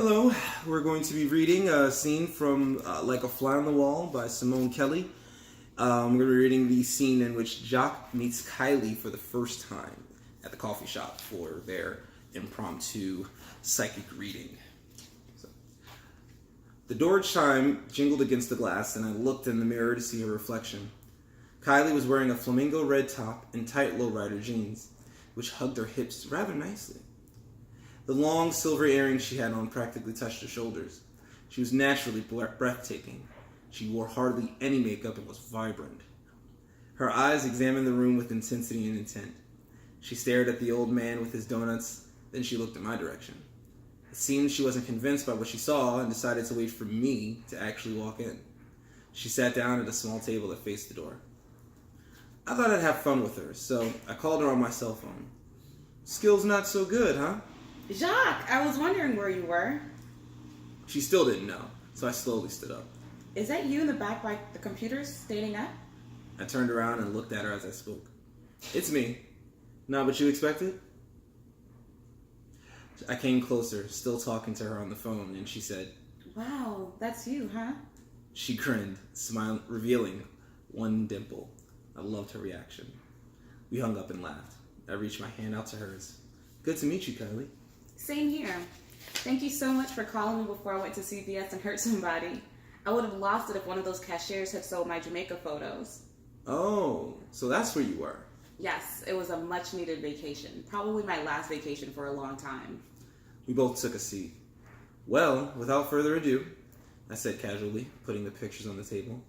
Hello, we're going to be reading a scene from Like a Fly on the Wall by Simone Kelly. We're going to be reading the scene in which Jacques meets Kylie for the first time at the coffee shop for their impromptu psychic reading. So, the door chime jingled against the glass, and I looked in the mirror to see her reflection. Kylie was wearing a flamingo red top and tight lowrider jeans, which hugged her hips rather nicely. The long silver earrings she had on practically touched her shoulders. She was naturally breathtaking. She wore hardly any makeup and was vibrant. Her eyes examined the room with intensity and intent. She stared at the old man with his donuts, then she looked in my direction. It seemed she wasn't convinced by what she saw and decided to wait for me to actually walk in. She sat down at a small table that faced the door. I thought I'd have fun with her, so I called her on my cell phone. Skills not so good, huh? Jacques, I was wondering where you were. She still didn't know, so I slowly stood up. Is that you in the back by the computer standing up? I turned around and looked at her as I spoke. It's me. Not what you expected? I came closer, still talking to her on the phone, and she said, Wow, that's you, huh? She grinned, smiling, revealing one dimple. I loved her reaction. We hung up and laughed. I reached my hand out to hers. Good to meet you, Kylie. Same here. Thank you so much for calling me before I went to CVS and hurt somebody. I would have lost it if one of those cashiers had sold my Jamaica photos. Oh, so that's where you were. Yes, it was a much needed vacation. Probably my last vacation for a long time. We both took a seat. Well, without further ado, I said casually, putting the pictures on the table.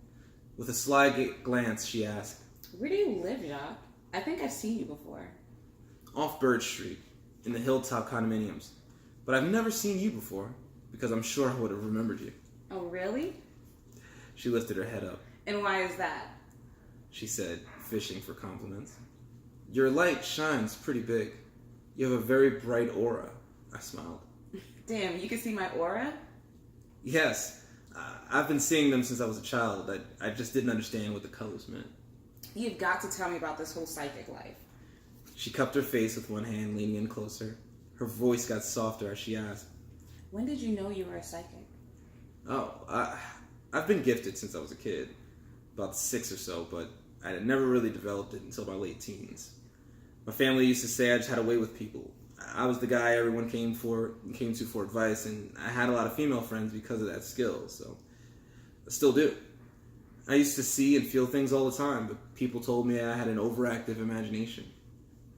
With a sly glance, she asked, Where do you live, Jacques? I think I've seen you before. Off Bird Street, in the Hilltop condominiums. But I've never seen you before, because I'm sure I would have remembered you. Oh, really? She lifted her head up. And why is that? She said, fishing for compliments. Your light shines pretty big. You have a very bright aura. I smiled. Damn, you can see my aura? Yes. I've been seeing them since I was a child. I just didn't understand what the colors meant. You've got to tell me about this whole psychic life. She cupped her face with one hand, leaning in closer. Her voice got softer as she asked, When did you know you were a psychic? Oh, I've been gifted since I was a kid. About 6 or so, but I had never really developed it until my late teens. My family used to say I just had a way with people. I was the guy everyone came to for advice, and I had a lot of female friends because of that skill, so I still do. I used to see and feel things all the time, but people told me I had an overactive imagination.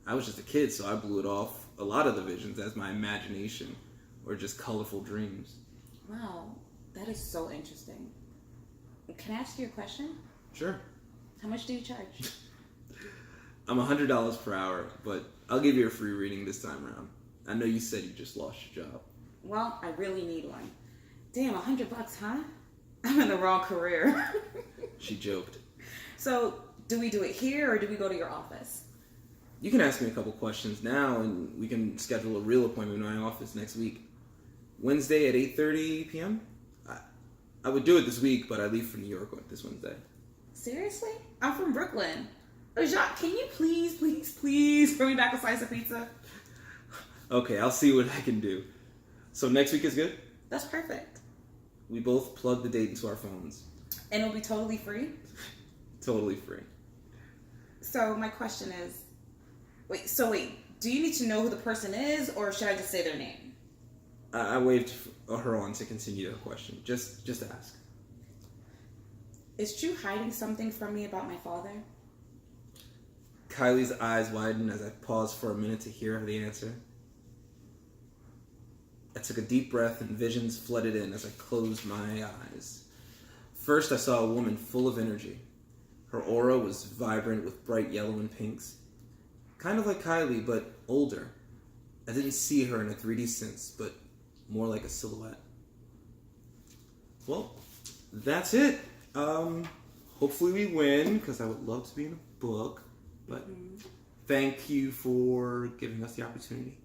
I was just a kid, so I blew it off a lot of the visions as my imagination or just colorful dreams. Wow, that is so interesting. Can I ask you a question? Sure. How much do you charge? I'm $100 per hour, but I'll give you a free reading this time around. I know you said you just lost your job. Well, I really need one. Damn, $100, huh? I'm in the wrong career. She joked. So, do we do it here or do we go to your office? You can ask me a couple questions now, and we can schedule a real appointment in my office next week. Wednesday at 8:30 p.m.? I would do it this week, but I leave for New York this Wednesday. Seriously? I'm from Brooklyn. Oh, Jacques, can you please bring me back a slice of pizza? Okay, I'll see what I can do. So next week is good? That's perfect. We both plug the date into our phones. And it'll be totally free? Totally free. So my question is, wait, do you need to know who the person is, or should I just say their name? I waved her on to continue the question. Just ask. Is Drew hiding something from me about my father? Kylie's eyes widened as I paused for a minute to hear the answer. I took a deep breath and visions flooded in as I closed my eyes. First, I saw a woman full of energy. Her aura was vibrant with bright yellow and pinks. Kind of like Kylie, but older. I didn't see her in a 3D sense, but more like a silhouette. Well, that's it. Hopefully we win, because I would love to be in a book. But thank you for giving us the opportunity.